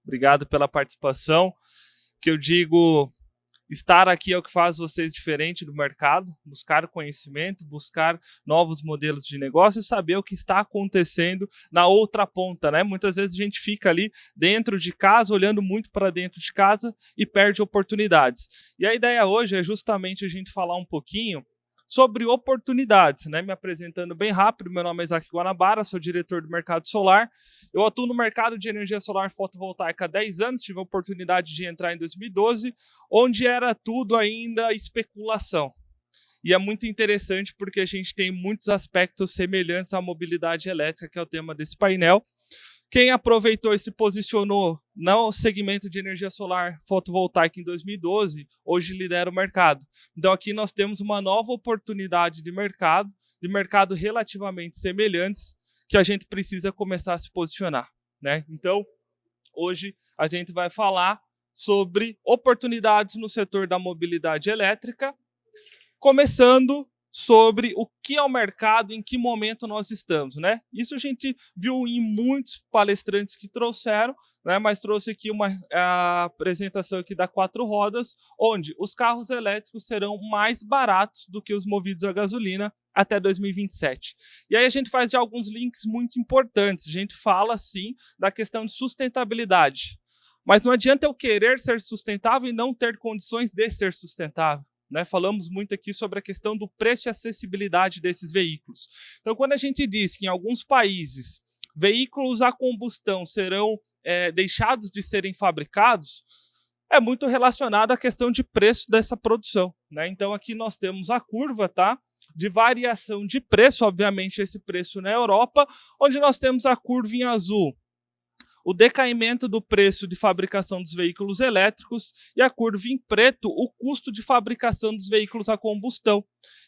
Obrigado pela participação. Que eu digo, estar aqui é o que faz vocês diferente do mercado, buscar conhecimento, buscar novos modelos de negócio e saber o que está acontecendo na outra ponta, né? Muitas vezes a gente fica ali dentro de casa, olhando muito para dentro de casa e perde oportunidades. E a ideia hoje é justamente a gente falar um pouquinho sobre oportunidades, né? Me apresentando bem rápido, meu nome é Isaac Guanabara, sou diretor do mercado solar. Eu atuo no mercado de energia solar fotovoltaica há 10 anos, tive a oportunidade de entrar em 2012, onde era tudo ainda especulação. E é muito interessante porque a gente tem muitos aspectos semelhantes à mobilidade elétrica, que é o tema desse painel. Quem aproveitou e se posicionou no segmento de energia solar fotovoltaica em 2012, hoje lidera o mercado. Então aqui nós temos uma nova oportunidade de mercado relativamente semelhantes, que a gente precisa começar a se posicionar, né? Então, hoje a gente vai falar sobre oportunidades no setor da mobilidade elétrica, começando sobre o que é o mercado, em que momento nós estamos, né? Isso a gente viu em muitos palestrantes que trouxeram, né? Mas trouxe aqui a apresentação aqui da 4 rodas, onde os carros elétricos serão mais baratos do que os movidos a gasolina até 2027. E aí a gente faz já alguns links muito importantes. A gente fala, sim, da questão de sustentabilidade. Mas não adianta eu querer ser sustentável e não ter condições de ser sustentável. Né, falamos muito aqui sobre a questão do preço e acessibilidade desses veículos. Então, quando a gente diz que em alguns países veículos a combustão serão deixados de serem fabricados, é muito relacionado à questão de preço dessa produção. Né? Então, aqui nós temos a curva, tá, de variação de preço, obviamente esse preço na Europa, onde nós temos a curva em azul, o decaimento do preço de fabricação dos veículos elétricos, e a curva em preto, o custo de fabricação dos veículos a combustão.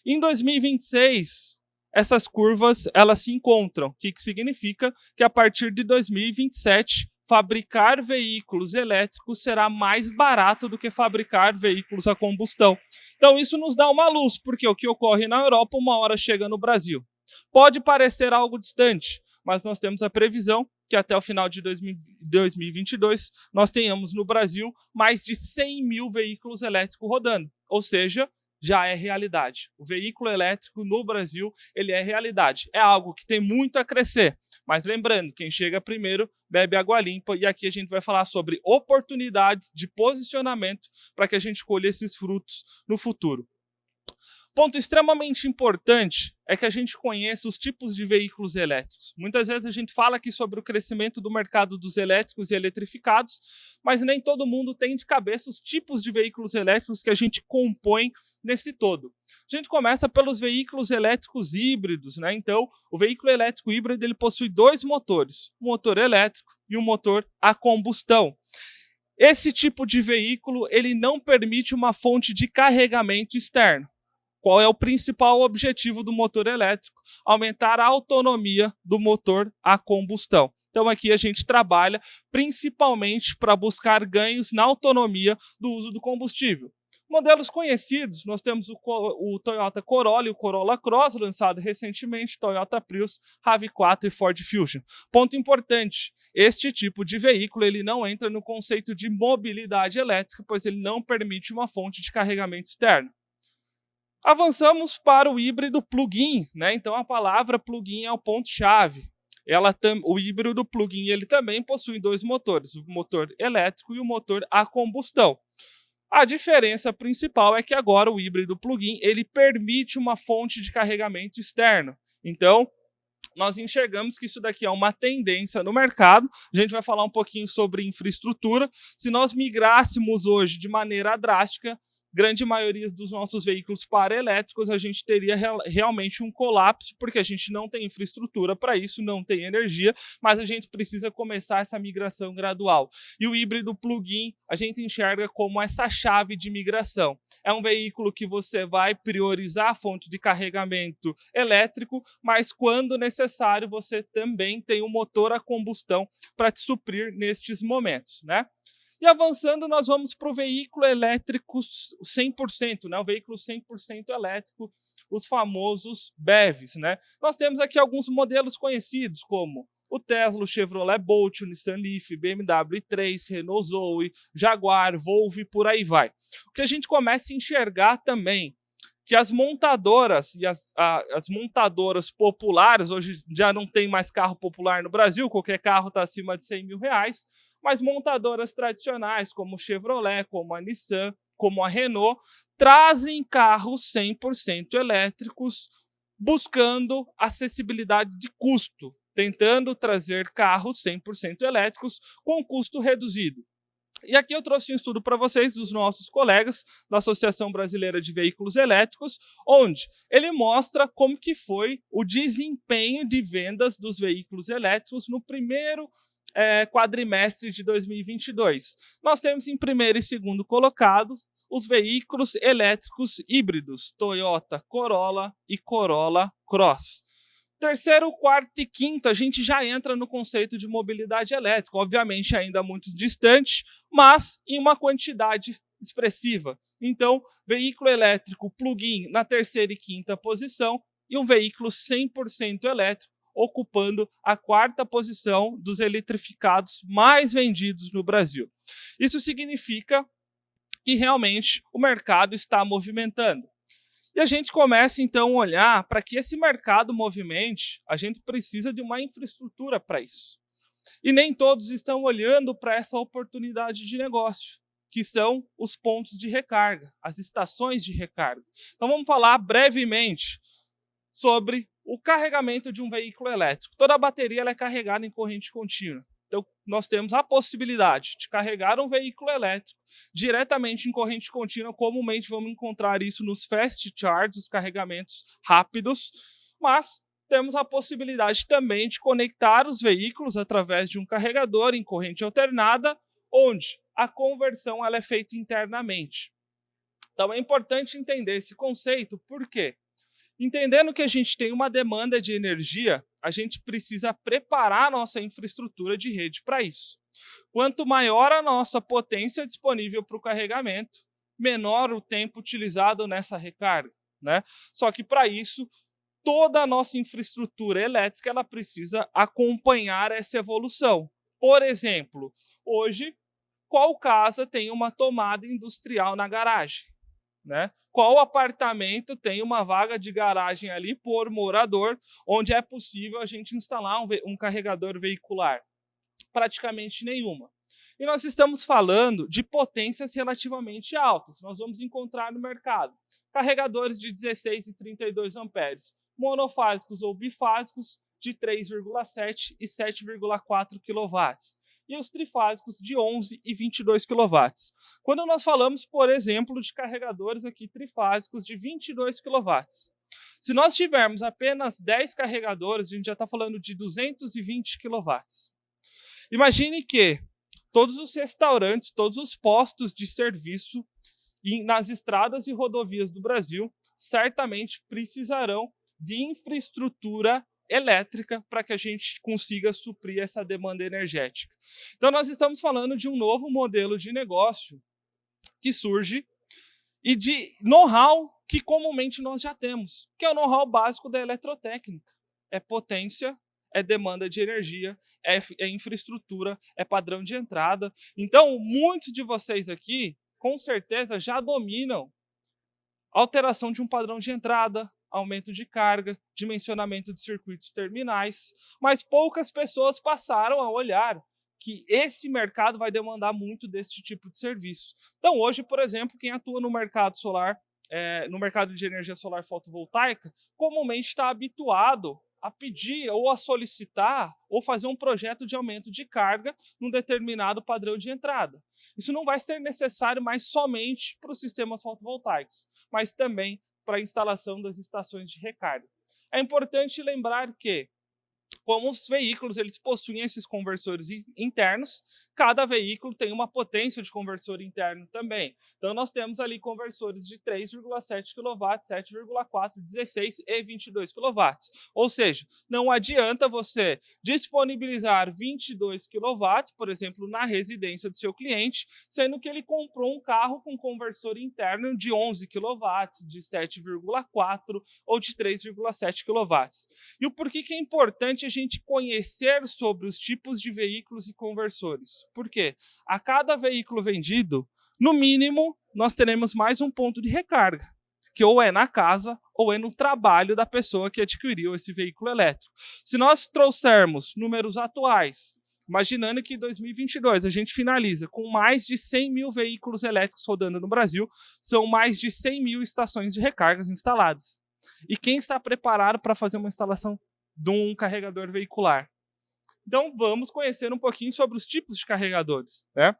Em 2026, essas curvas elas se encontram, o que significa que a partir de 2027, fabricar veículos elétricos será mais barato do que fabricar veículos a combustão. Então isso nos dá uma luz, porque o que ocorre na Europa uma hora chega no Brasil. Pode parecer algo distante, mas nós temos a previsão que até o final de 2022 nós tenhamos no Brasil mais de 100 mil veículos elétricos rodando, ou seja, já é realidade. O veículo elétrico no Brasil, ele é realidade. É algo que tem muito a crescer, mas lembrando, quem chega primeiro bebe água limpa, e aqui a gente vai falar sobre oportunidades de posicionamento para que a gente colhe esses frutos no futuro. Ponto extremamente importante é que a gente conheça os tipos de veículos elétricos. Muitas vezes a gente fala aqui sobre o crescimento do mercado dos elétricos e eletrificados, mas nem todo mundo tem de cabeça os tipos de veículos elétricos que a gente compõe nesse todo. A gente começa pelos veículos elétricos híbridos, né? Então, o veículo elétrico híbrido ele possui 2 motores, um motor elétrico e um motor a combustão. Esse tipo de veículo ele não permite uma fonte de carregamento externo. Qual é o principal objetivo do motor elétrico? Aumentar a autonomia do motor a combustão. Então aqui a gente trabalha principalmente para buscar ganhos na autonomia do uso do combustível. Modelos conhecidos, nós temos o Toyota Corolla e o Corolla Cross, lançado recentemente, Toyota Prius, RAV4 e Ford Fusion. Ponto importante, este tipo de veículo ele não entra no conceito de mobilidade elétrica, pois ele não permite uma fonte de carregamento externo. Avançamos para o híbrido plug-in, né? Então a palavra plug-in é o ponto-chave. O híbrido plug-in ele também possui 2 motores, o motor elétrico e o motor a combustão. A diferença principal é que agora o híbrido plug-in ele permite uma fonte de carregamento externo. Então, nós enxergamos que isso daqui é uma tendência no mercado. A gente vai falar um pouquinho sobre infraestrutura. Se nós migrássemos hoje de maneira drástica, grande maioria dos nossos veículos para elétricos, a gente teria realmente um colapso, porque a gente não tem infraestrutura para isso, não tem energia, mas a gente precisa começar essa migração gradual. E o híbrido plug-in, a gente enxerga como essa chave de migração. É um veículo que você vai priorizar a fonte de carregamento elétrico, mas quando necessário, você também tem um motor a combustão para te suprir nestes momentos, né? E avançando, nós vamos para o veículo elétrico 100%, né? O veículo 100% elétrico, os famosos BEVs, né? Nós temos aqui alguns modelos conhecidos, como o Tesla, o Chevrolet Bolt, o Nissan Leaf, BMW i3, Renault Zoe, Jaguar, Volvo e por aí vai. O que a gente começa a enxergar também que as montadoras e as montadoras populares, hoje já não tem mais carro popular no Brasil, qualquer carro está acima de R$100 mil, mas montadoras tradicionais como o Chevrolet, como a Nissan, como a Renault, trazem carros 100% elétricos, buscando acessibilidade de custo, tentando trazer carros 100% elétricos com custo reduzido. E aqui eu trouxe um estudo para vocês dos nossos colegas da Associação Brasileira de Veículos Elétricos, onde ele mostra como que foi o desempenho de vendas dos veículos elétricos no primeiro quadrimestre de 2022. Nós temos em primeiro e segundo colocados os veículos elétricos híbridos, Toyota Corolla e Corolla Cross. Terceiro, quarto e quinto, a gente já entra no conceito de mobilidade elétrica, obviamente ainda muito distante, mas em uma quantidade expressiva. Então, veículo elétrico plug-in na terceira e quinta posição e um veículo 100% elétrico ocupando a quarta posição dos eletrificados mais vendidos no Brasil. Isso significa que realmente o mercado está movimentando. E a gente começa, então, a olhar para que esse mercado movimente, a gente precisa de uma infraestrutura para isso. E nem todos estão olhando para essa oportunidade de negócio, que são os pontos de recarga, as estações de recarga. Então, vamos falar brevemente sobre o carregamento de um veículo elétrico. Toda a bateria ela é carregada em corrente contínua. Então, nós temos a possibilidade de carregar um veículo elétrico diretamente em corrente contínua. Comumente vamos encontrar isso nos fast charge, os carregamentos rápidos, mas temos a possibilidade também de conectar os veículos através de um carregador em corrente alternada, onde a conversão ela é feita internamente. Então é importante entender esse conceito, por quê? Entendendo que a gente tem uma demanda de energia, a gente precisa preparar a nossa infraestrutura de rede para isso. Quanto maior a nossa potência disponível para o carregamento, menor o tempo utilizado nessa recarga, né? Só que para isso, toda a nossa infraestrutura elétrica ela precisa acompanhar essa evolução. Por exemplo, hoje, qual casa tem uma tomada industrial na garagem? Né? Qual apartamento tem uma vaga de garagem ali por morador, onde é possível a gente instalar um carregador veicular? Praticamente nenhuma. E nós estamos falando de potências relativamente altas. Nós vamos encontrar no mercado carregadores de 16 e 32 amperes, monofásicos ou bifásicos de 3,7 e 7,4 kW. E os trifásicos de 11 e 22 kW. Quando nós falamos, por exemplo, de carregadores aqui trifásicos de 22 kW, se nós tivermos apenas 10 carregadores, a gente já está falando de 220 kW. Imagine que todos os restaurantes, todos os postos de serviço nas estradas e rodovias do Brasil certamente precisarão de infraestrutura elétrica para que a gente consiga suprir essa demanda energética. Então, nós estamos falando de um novo modelo de negócio que surge e de know-how que comumente nós já temos, que é o know-how básico da eletrotécnica. É potência, é demanda de energia, é infraestrutura, é padrão de entrada. Então, muitos de vocês aqui, com certeza, já dominam alteração de um padrão de entrada, aumento de carga, dimensionamento de circuitos terminais, mas poucas pessoas passaram a olhar que esse mercado vai demandar muito desse tipo de serviço. Então, hoje, por exemplo, quem atua no mercado solar, no mercado de energia solar fotovoltaica, comumente está habituado a pedir ou a solicitar ou fazer um projeto de aumento de carga num determinado padrão de entrada. Isso não vai ser necessário mais somente para os sistemas fotovoltaicos, mas também para a instalação das estações de recarga. É importante lembrar que, como os veículos eles possuem esses conversores internos, cada veículo tem uma potência de conversor interno também. Então, nós temos ali conversores de 3,7 kW, 7,4, 16 e 22 kW. Ou seja, não adianta você disponibilizar 22 kW, por exemplo, na residência do seu cliente, sendo que ele comprou um carro com conversor interno de 11 kW, de 7,4 ou de 3,7 kW. E o porquê que é importante a gente conhecer sobre os tipos de veículos e conversores. Por quê? A cada veículo vendido, no mínimo, nós teremos mais um ponto de recarga, que ou é na casa ou é no trabalho da pessoa que adquiriu esse veículo elétrico. Se nós trouxermos números atuais, imaginando que em 2022 a gente finaliza com mais de 100 mil veículos elétricos rodando no Brasil, são mais de 100 mil estações de recargas instaladas. E quem está preparado para fazer uma instalação de um carregador veicular? Então vamos conhecer um pouquinho sobre os tipos de carregadores, né?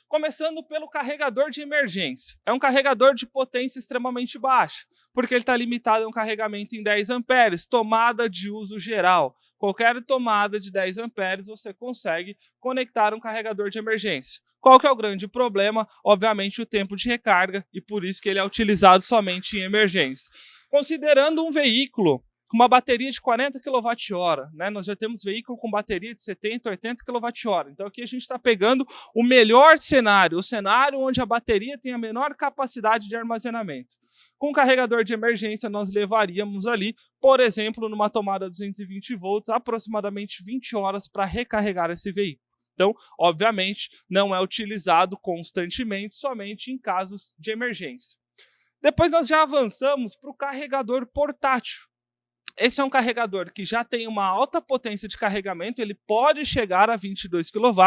Começando pelo carregador de emergência. É um carregador de potência extremamente baixa, porque ele está limitado a um carregamento em 10 amperes, tomada de uso geral. Qualquer tomada de 10 amperes você consegue conectar um carregador de emergência. Qual que é o grande problema? Obviamente o tempo de recarga, e por isso que ele é utilizado somente em emergência. Considerando um veículo com uma bateria de 40 kWh, né? Nós já temos veículo com bateria de 70, 80 kWh. Então aqui a gente está pegando o melhor cenário, o cenário onde a bateria tem a menor capacidade de armazenamento. Com o carregador de emergência nós levaríamos ali, por exemplo, numa tomada 220 volts, aproximadamente 20 horas para recarregar esse veículo. Então, obviamente, não é utilizado constantemente, somente em casos de emergência. Depois nós já avançamos para o carregador portátil. Esse é um carregador que já tem uma alta potência de carregamento, ele pode chegar a 22 kW,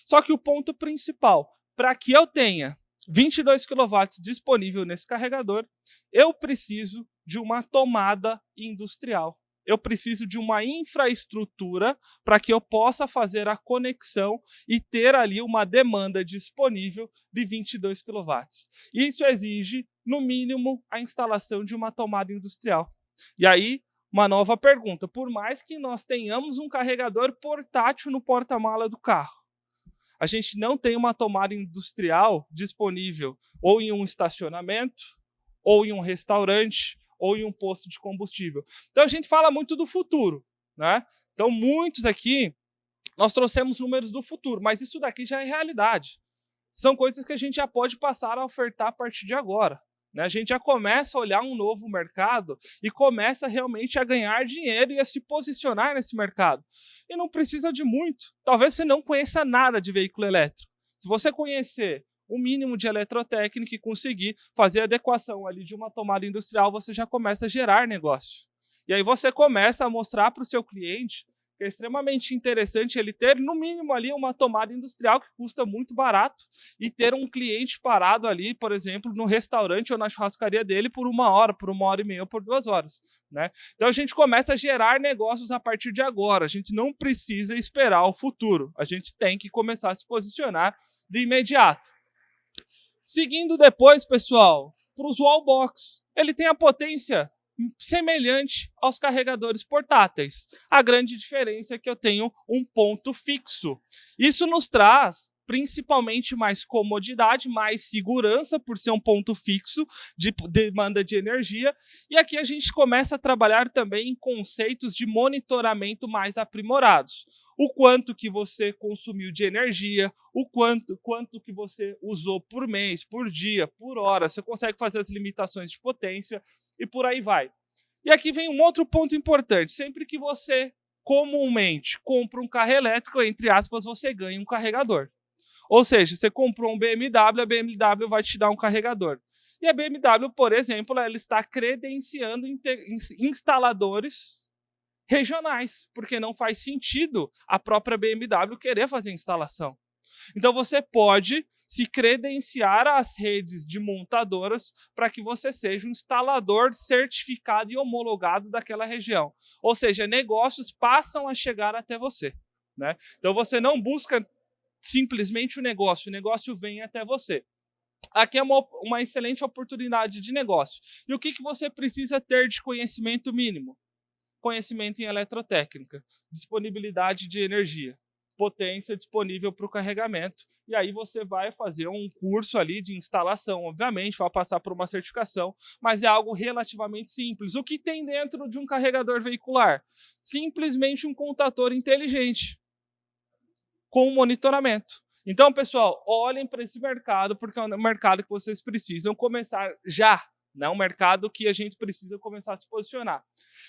só que o ponto principal, para que eu tenha 22 kW disponível nesse carregador, eu preciso de uma tomada industrial. Eu preciso de uma infraestrutura para que eu possa fazer a conexão e ter ali uma demanda disponível de 22 kW. Isso exige, no mínimo, a instalação de uma tomada industrial. E aí, uma nova pergunta. Por mais que nós tenhamos um carregador portátil no porta-mala do carro, a gente não tem uma tomada industrial disponível ou em um estacionamento, ou em um restaurante, ou em um posto de combustível. Então a gente fala muito do futuro, né? Então muitos aqui, nós trouxemos números do futuro, mas isso daqui já é realidade. São coisas que a gente já pode passar a ofertar a partir de agora. A gente já começa a olhar um novo mercado e começa realmente a ganhar dinheiro e a se posicionar nesse mercado. E não precisa de muito. Talvez você não conheça nada de veículo elétrico. Se você conhecer o mínimo de eletrotécnica e conseguir fazer a adequação ali de uma tomada industrial, você já começa a gerar negócio. E aí você começa a mostrar para o seu cliente que é extremamente interessante ele ter, no mínimo, ali uma tomada industrial que custa muito barato e ter um cliente parado ali, por exemplo, no restaurante ou na churrascaria dele por 1 hora, por 1 hora e meia, por 2 horas. Né? Então a gente começa a gerar negócios a partir de agora. A gente não precisa esperar o futuro. A gente tem que começar a se posicionar de imediato. Seguindo depois, pessoal, para os wallbox. Ele tem a potência semelhante aos carregadores portáteis. A grande diferença é que eu tenho um ponto fixo. Isso nos traz principalmente mais comodidade, mais segurança por ser um ponto fixo de demanda de energia. E aqui a gente começa a trabalhar também em conceitos de monitoramento mais aprimorados. O quanto que você consumiu de energia, o quanto que você usou por mês, por dia, por hora. Você consegue fazer as limitações de potência e por aí vai. E aqui vem um outro ponto importante. Sempre que você comumente compra um carro elétrico, entre aspas, você ganha um carregador. Ou seja, você comprou um BMW, a BMW vai te dar um carregador. E a BMW, por exemplo, ela está credenciando instaladores regionais, porque não faz sentido a própria BMW querer fazer instalação. Então você pode se credenciar às redes de montadoras para que você seja um instalador certificado e homologado daquela região. Ou seja, negócios passam a chegar até você. Né? Então você não busca simplesmente o negócio vem até você. Aqui é uma excelente oportunidade de negócio. E o que você precisa ter de conhecimento mínimo? Conhecimento em eletrotécnica, disponibilidade de energia, potência disponível para o carregamento. E aí você vai fazer um curso ali de instalação, obviamente, vai passar por uma certificação, mas é algo relativamente simples. O que tem dentro de um carregador veicular? Simplesmente um contador inteligente, com monitoramento. Então, pessoal, olhem para esse mercado, porque é um mercado que vocês precisam começar já né? Um mercado que a gente precisa começar a se posicionar.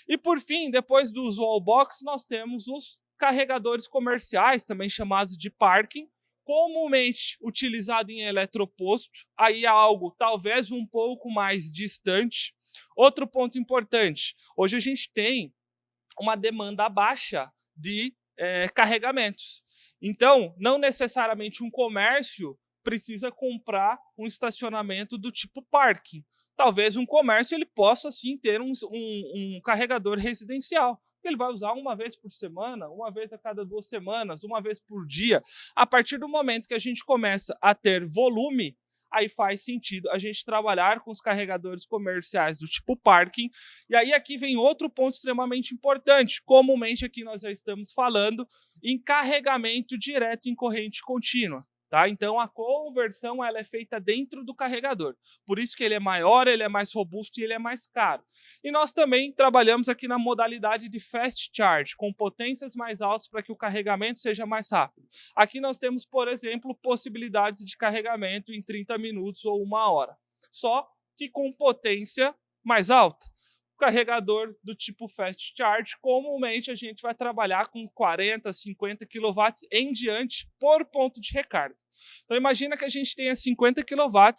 E por fim, depois dos wallbox, nós temos os carregadores comerciais, também chamados de parking, comumente utilizado em eletroposto, aí é algo talvez um pouco mais distante. Outro ponto importante, hoje a gente tem uma demanda baixa de carregamentos. Então, não necessariamente um comércio precisa comprar um estacionamento do tipo parking. Talvez um comércio ele possa sim ter um carregador residencial. Ele vai usar uma vez por semana, uma vez a cada 2 semanas, uma vez por dia. A partir do momento que a gente começa a ter volume, aí faz sentido a gente trabalhar com os carregadores comerciais do tipo parking. E aí aqui vem outro ponto extremamente importante. Comumente aqui nós já estamos falando em carregamento direto em corrente contínua. Tá? Então a conversão ela é feita dentro do carregador. Por isso que ele é maior, ele é mais robusto e ele é mais caro. E nós também trabalhamos aqui na modalidade de fast charge, com potências mais altas para que o carregamento seja mais rápido. Aqui nós temos, por exemplo, possibilidades de carregamento em 30 minutos ou 1 hora. Só que com potência mais alta. Carregador do tipo fast charge, comumente a gente vai trabalhar com 40, 50 kW em diante por ponto de recarga. Então imagina que a gente tenha 50 kW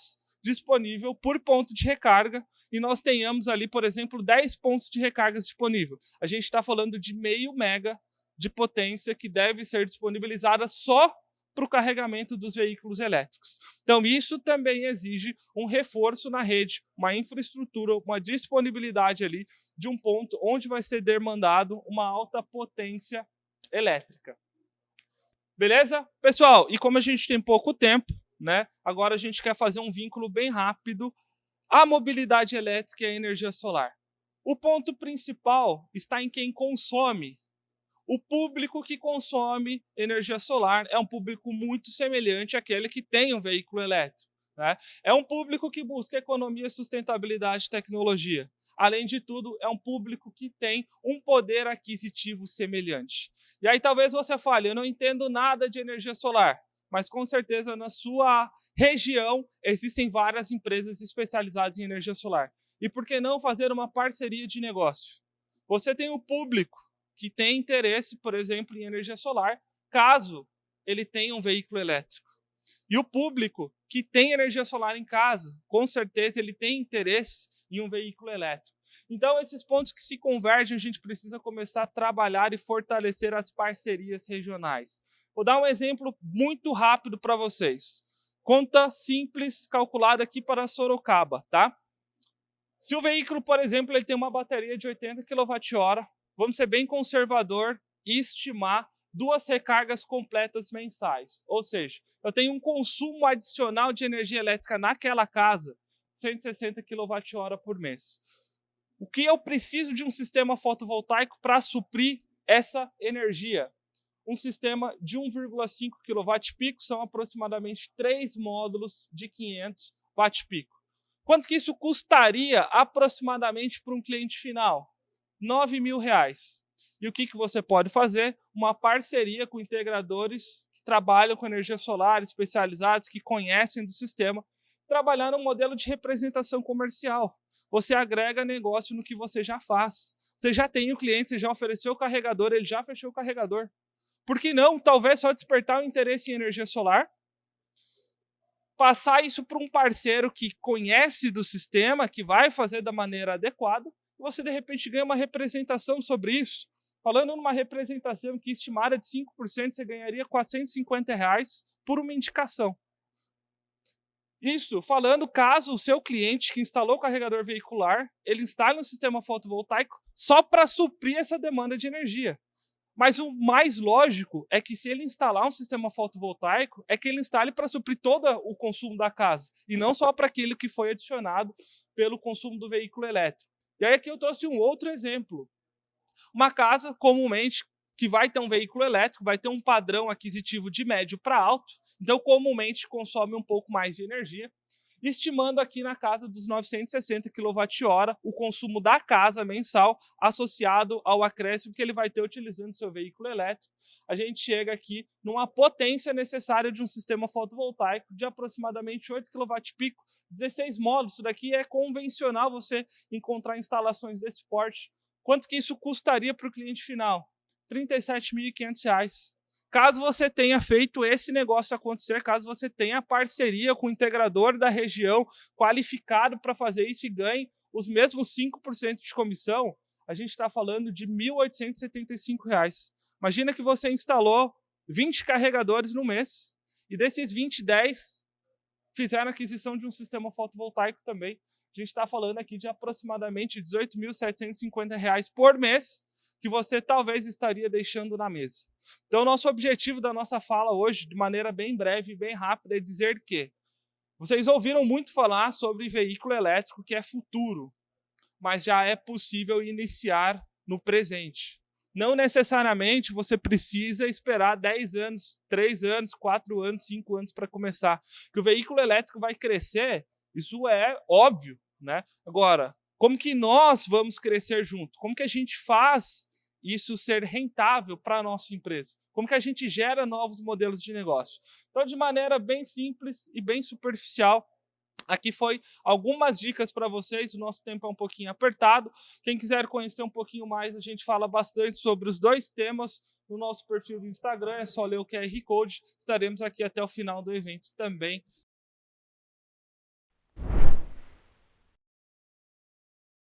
disponível por ponto de recarga e nós tenhamos ali, por exemplo, 10 pontos de recarga disponível. A gente está falando de meio mega de potência que deve ser disponibilizada só para o carregamento dos veículos elétricos. Então, isso também exige um reforço na rede, uma infraestrutura, uma disponibilidade ali de um ponto onde vai ser demandado uma alta potência elétrica. Beleza? Pessoal, e como a gente tem pouco tempo, né? Agora a gente quer fazer um vínculo bem rápido à mobilidade elétrica e à energia solar. O ponto principal está em quem consome. O público que consome energia solar é um público muito semelhante àquele que tem um veículo elétrico, né? É um público que busca economia, sustentabilidade e tecnologia. Além de tudo, é um público que tem um poder aquisitivo semelhante. E aí talvez você fale, eu não entendo nada de energia solar, mas com certeza na sua região existem várias empresas especializadas em energia solar. E por que não fazer uma parceria de negócio? Você tem o público que tem interesse, por exemplo, em energia solar, caso ele tenha um veículo elétrico. E o público que tem energia solar em casa, com certeza ele tem interesse em um veículo elétrico. Então, esses pontos que se convergem, a gente precisa começar a trabalhar e fortalecer as parcerias regionais. Vou dar um exemplo muito rápido para vocês. Conta simples, calculada aqui para Sorocaba, tá? Se o veículo, por exemplo, ele tem uma bateria de 80 kWh, vamos ser bem conservador e estimar 2 recargas completas mensais. Ou seja, eu tenho um consumo adicional de energia elétrica naquela casa, 160 kWh por mês. O que eu preciso de um sistema fotovoltaico para suprir essa energia? Um sistema de 1,5 kW são aproximadamente 3 módulos de 500 Wp. Quanto que isso custaria aproximadamente para um cliente final? R$9.000. E o que você pode fazer? Uma parceria com integradores que trabalham com energia solar, especializados, que conhecem do sistema, trabalhar num modelo de representação comercial. Você agrega negócio no que você já faz. Você já tem o cliente, você já ofereceu o carregador, ele já fechou o carregador. Por que não? Talvez só despertar o interesse em energia solar, passar isso para um parceiro que conhece do sistema, que vai fazer da maneira adequada, e você de repente ganha uma representação sobre isso. Falando numa representação que estimada de 5%, você ganharia R$450 por uma indicação. Isso falando caso o seu cliente que instalou o carregador veicular, ele instale um sistema fotovoltaico só para suprir essa demanda de energia. Mas o mais lógico é que se ele instalar um sistema fotovoltaico, é que ele instale para suprir todo o consumo da casa, e não só para aquilo que foi adicionado pelo consumo do veículo elétrico. E aí aqui eu trouxe um outro exemplo. Uma casa, comumente, que vai ter um veículo elétrico, vai ter um padrão aquisitivo de médio para alto, então comumente consome um pouco mais de energia. estimando aqui na casa dos 960 kWh o consumo da casa mensal associado ao acréscimo que ele vai ter utilizando seu veículo elétrico. A gente chega aqui numa potência necessária de um sistema fotovoltaico de aproximadamente 8 kWp, 16 módulos. Isso daqui é convencional você encontrar instalações desse porte. Quanto que isso custaria para o cliente final? R$ 37.500. Caso você tenha feito esse negócio acontecer, caso você tenha parceria com o integrador da região qualificado para fazer isso e ganhe os mesmos 5% de comissão, a gente está falando de R$ 1.875. Imagina que você instalou 20 carregadores no mês e desses 20, 10 fizeram aquisição de um sistema fotovoltaico também. A gente está falando aqui de aproximadamente R$ 18.750 por mês, que você talvez estaria deixando na mesa. Então, nosso objetivo da nossa fala hoje, de maneira bem breve e bem rápida, é dizer que vocês ouviram muito falar sobre veículo elétrico, que é futuro, mas já é possível iniciar no presente. Não necessariamente você precisa esperar 10 anos, 3 anos, 4 anos, 5 anos para começar. Que o veículo elétrico vai crescer, isso é óbvio, né? Agora, como que nós vamos crescer junto? Como que a gente faz isso ser rentável para a nossa empresa? Como que a gente gera novos modelos de negócio? Então, de maneira bem simples e bem superficial, aqui foi algumas dicas para vocês. O nosso tempo é um pouquinho apertado. Quem quiser conhecer um pouquinho mais, a gente fala bastante sobre os dois temas no nosso perfil do Instagram. É só ler o QR Code. Estaremos aqui até o final do evento também.